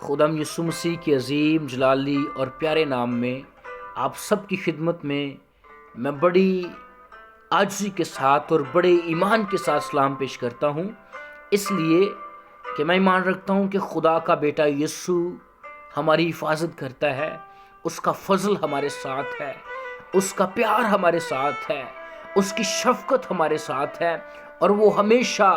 खुदाम यीशु मसीह के अजीम जलाली और प्यारे नाम में आप सब की खिदमत में मैं बड़ी आजिज़ी के साथ और बड़े ईमान के साथ सलाम पेश करता हूँ, इसलिए कि मैं ईमान रखता हूँ कि खुदा का बेटा यीशु हमारी हिफाजत करता है, उसका फजल हमारे साथ है, उसका प्यार हमारे साथ है, उसकी शफकत हमारे साथ है और वो हमेशा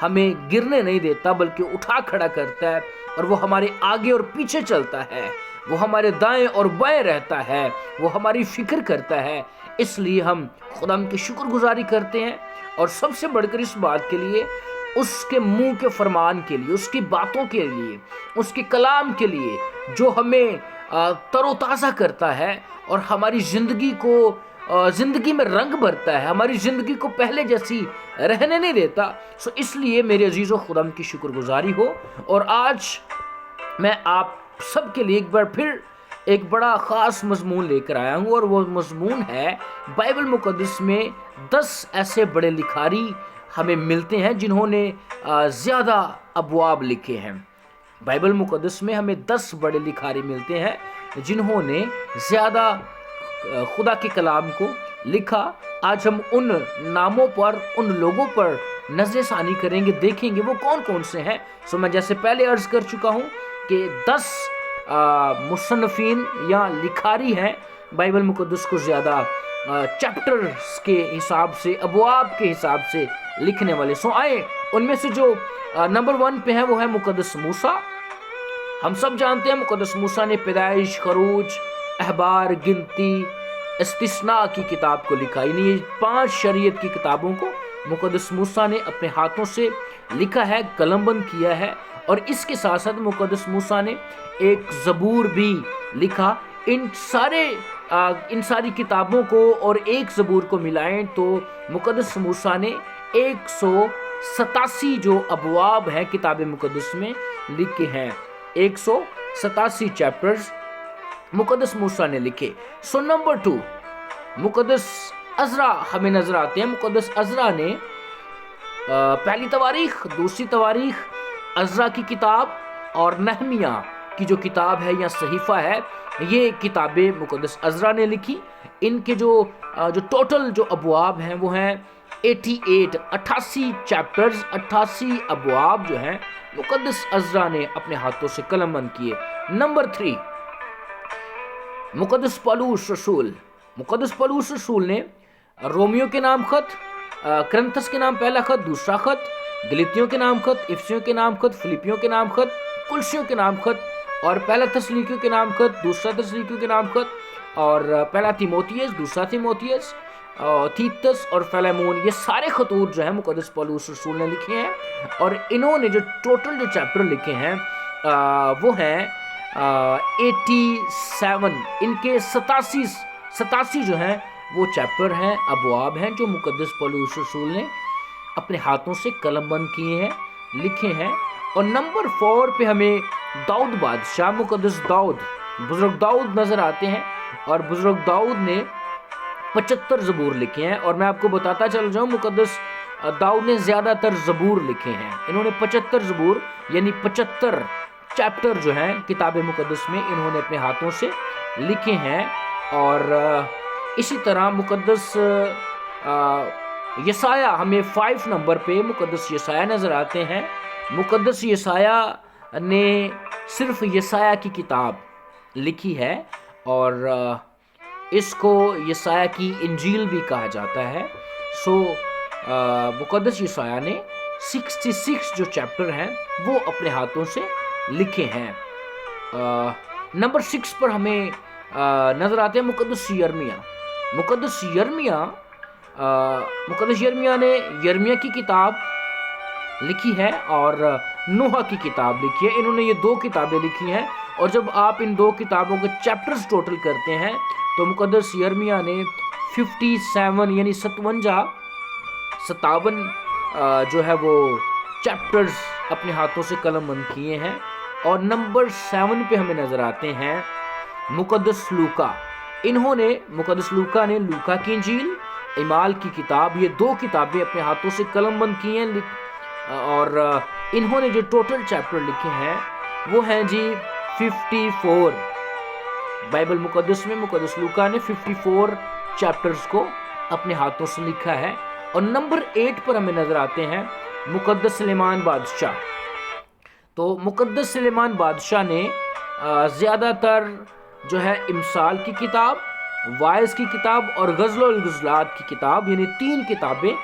हमें गिरने नहीं देता बल्कि उठा खड़ा करता है और वो हमारे आगे और पीछे चलता है, वो हमारे दाएं और बाएं रहता है, वो हमारी फिक्र करता है। इसलिए हम खुदा की शुक्रगुजारी करते हैं और सबसे बढ़कर इस बात के लिए, उसके मुंह के फरमान के लिए, उसकी बातों के लिए, उसके कलाम के लिए जो हमें तरोताज़ा करता है और हमारी ज़िंदगी में रंग भरता है, हमारी ज़िंदगी को पहले जैसी रहने नहीं देता। सो इसलिए मेरे अजीज़ों खुदाम की शुक्रगुजारी हो। और आज मैं आप सब के लिए एक बार फिर एक बड़ा ख़ास मज़मून लेकर आया हूँ और वो मज़मून है बाइबल मुक़द्दस में 10 ऐसे बड़े लिखारी हमें मिलते हैं जिन्होंने ज़्यादा अबवाब लिखे हैं। बाइबल मुक़द्दस में हमें 10 बड़े लिखारी मिलते हैं जिन्होंने ज़्यादा खुदा के कलाम को लिखा। आज हम उन नामों पर, उन लोगों पर नज़रसानी करेंगे, देखेंगे वो कौन कौन से हैं। सो मैं जैसे पहले अर्ज़ कर चुका हूँ कि 10 मुसन्निफ़ीन या लिखारी हैं बाइबल मुक़द्दस को ज़्यादा चैप्टर्स के हिसाब से, अबवाब के हिसाब से लिखने वाले। सो आए उनमें से जो नंबर 1 पे है वो है मुक़द्दस मूसा। हम सब जानते हैं मुक़द्दस मूसा ने पैदाइश, खरूज, अहबार, गिनती, इस्तिस्ना की किताब को लिखा। यानी 5 शरीयत की किताबों को मुक़द्दस मूसा ने अपने हाथों से लिखा है, कलमबंद किया है। और इसके साथ साथ मुक़द्दस मूसा ने एक ज़बूर भी लिखा। इन सारी किताबों को और एक ज़बूर को मिलाएं तो मुक़द्दस मूसा ने 187 जो अबवाब हैं किताब मुक़द्दस में लिखे हैं। 187 चैप्टर्स मुक़द्दस मूसा ने लिखे। सो नंबर 2 मुक़द्दस अज़रा हमें नज़र आते हैं। मुक़द्दस अज़रा ने पहली तवारीख, दूसरी तवारीख, अज़रा की किताब और नहमिया की जो किताब है या सहीफ़ा है, ये किताबें मुक़द्दस अज़रा ने लिखी। इनके जो टोटल जो अबवाब हैं वो हैं 88 चैप्टर्स, 88 अबवाब जो हैं मुक़द्दस अज़रा ने अपने हाथों से कलमबंद किए। नंबर 3 मुक़द्दस पौलुस रसूल। मुक़द्दस पौलुस रसूल ने रोमियो के नाम खत, करंथस के नाम पहला खत, दूसरा खत, गलीतियों के नाम खत, इफिसियों के नाम खत, फिलिपियों के नाम खत, कुलसियों के नाम खत और पहला थिस्सलुनीकियों के नाम खत, दूसरा थिस्सलुनीकियों के नाम खत और पहला तीमुथियुस, दूसरा तीमुथियुस, तीतस और फिलेमोन, ये सारे खतूत जो हैं मुक़द्दस पौलुस रसूल ने लिखे हैं। और इन्होंने जो टोटल जो चैप्टर लिखे हैं वो हैं 87। इनके 87 जो हैं वो चैप्टर हैं, अबवाब हैं जो मुक़द्दस पौलुस रसूल ने अपने हाथों से कलमबंद किए हैं, लिखे हैं। और नंबर 4 पे हमें दाऊद बादशाह, मुक़द्दस दाऊद, बुज़ुर्ग दाऊद नज़र आते हैं। और बुज़ुर्ग दाऊद ने 75 ज़बूर लिखे हैं। और मैं आपको बताता चल जाऊँ, मुक़द्दस दाऊद ने ज़्यादातर ज़बूर लिखे हैं। इन्होंने 75 ज़बूर यानी 75 चैप्टर जो हैं किताब मुक़द्दस में इन्होंने अपने हाथों से लिखे हैं। और इसी तरह मुक़द्दस यसाया, हमें 5 नंबर पे मुक़द्दस यसाया नज़र आते हैं। मुक़द्दस यसाया ने सिर्फ यसाया की किताब लिखी है और इसको यसाया की इंजील भी कहा जाता है। सो मुक़द्दस यसाया ने 66 जो चैप्टर हैं वो अपने हाथों से लिखे हैं। नंबर 6 पर हमें नज़र आते हैं मुक़द्दस यिर्मयाह। मुक़द्दस यिर्मयाह ने यिर्मयाह की किताब लिखी है और नूह की किताब लिखी है। इन्होंने ये 2 किताबें लिखी हैं। और जब आप इन 2 किताबों के चैप्टर्स टोटल करते हैं तो मुक़द्दस यिर्मयाह ने 57 यानी 57 जो है वो चैप्टर्स अपने हाथों से कलमबंद किए हैं। और नंबर 7 पे हमें नज़र आते हैं मुक़द्दस लूका। इन्होंने, मुक़द्दस लूका ने लूका की इंजील, इमाल की किताब, ये 2 किताबें अपने हाथों से कलमबंद की हैं। और इन्होंने जो टोटल चैप्टर लिखे हैं वो हैं जी 54, बाइबल मुकद्दस में मुकद्दस लूका ने 54 चैप्टर्स को अपने हाथों से लिखा है। और नंबर 8 पर हमें नजर आते हैं मुकद्दस सुलेमान बादशाह। तो मुकद्दस सुलेमान बादशाह ने ज़्यादातर जो है इमसाल की किताब, वाइज की किताब और गज़ल गुज़लात की किताब, यानी 3 किताबें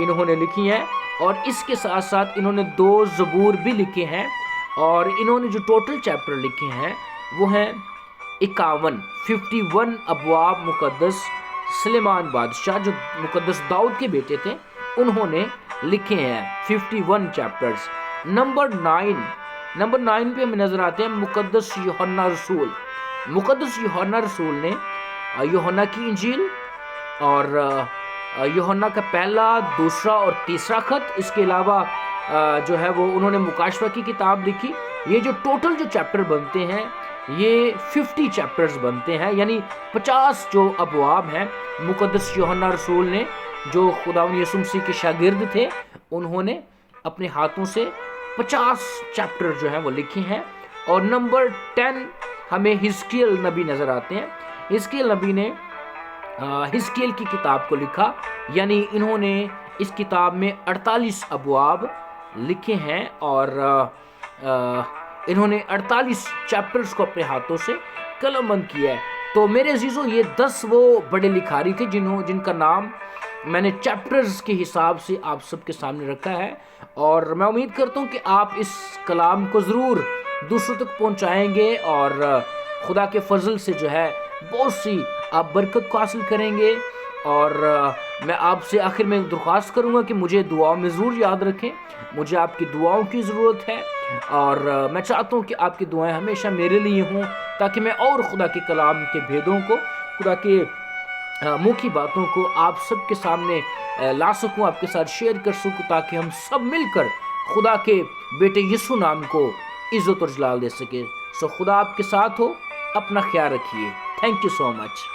इन्होंने लिखी हैं। और इसके साथ साथ इन्होंने 2 ज़बूर भी लिखे हैं। और इन्होंने जो टोटल चैप्टर लिखे हैं वो हैं 51 अबवाब मुकद्दस सुलेमान बादशाह, जो मुकद्दस दाऊद के बेटे थे, उन्होंने लिखे हैं 51 चैप्टर्स। नंबर 9 पे हमें नजर आते हैं मुकद्दस यूहन्ना रसूल। मुकद्दस यूहन्ना रसूल ने यूहन्ना की इंजील और यूहन्ना का पहला, दूसरा और तीसरा खत, इसके अलावा जो है वो उन्होंने मुकाशवा की किताब लिखी। ये जो टोटल जो चैप्टर बनते हैं ये 50 चैप्टर्स बनते हैं, यानी 50 जो अबवाब हैं। मुकद्दस यूहन्ना रसूल ने, जो खुदावंद यीशु मसीह के शागिर्द थे, उन्होंने अपने हाथों से 50 चैप्टर जो हैं वो लिखे हैं। और नंबर 10 हमें हिजकियल नबी नज़र आते हैं। हिजकियल नबी ने हिजकियल की किताब को लिखा, यानी इन्होंने इस किताब में 48 अबवाब लिखे हैं और इन्होंने 48 चैप्टर्स को अपने हाथों से कलमबंद किया है। तो मेरे अजीज़ों, ये 10 वो बड़े लिखारी थे जिनका नाम मैंने चैप्टर्स के हिसाब से आप सबके सामने रखा है। और मैं उम्मीद करता हूँ कि आप इस कलाम को ज़रूर दूसरों तक पहुँचाएंगे और खुदा के फजल से जो है बहुत सी आप बरकत को हासिल करेंगे। और मैं आपसे आखिर में दरख्वास्त करूँगा कि मुझे दुआओं में ज़रूर याद रखें। मुझे आपकी दुआओं की ज़रूरत है और मैं चाहता हूँ कि आपकी दुआएं हमेशा मेरे लिए हों, ताकि मैं और खुदा के कलाम के भेदों को, खुदा के मुँह की बातों को आप सबके सामने ला सकूँ, आपके साथ शेयर कर सकूँ, ताकि हम सब मिलकर खुदा के बेटे यीशु नाम को इज़्ज़त और जलाल दे सके। सो खुदा आपके साथ हो, अपना ख्याल रखिए। Thank you so much.